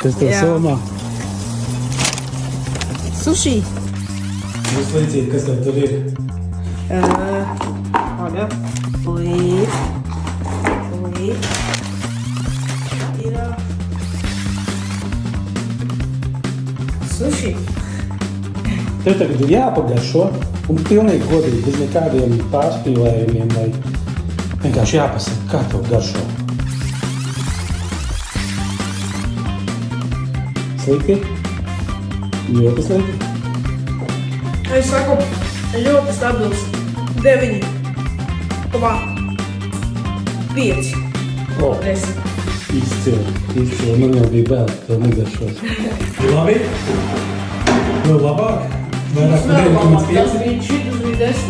Kas tev Jā. somā? Sushi. Jūs līdzīgi, kas tev tur ir? Paga. Līdz. Ir sushi. Tev tagad ir jāpagaršo un pilnīgi godīgi, bez nekādiem pārspīlējumiem vai vienkārši jāpasaka, kā tev garšo. Slikti? Ļoti slikti? Es saku, ļoti stabils. 9,5. O, izcili. Man jau bija bail, ka tev negaršos. Labi? Vēl labāk? Vairāk par 9,5? Tas bija 10.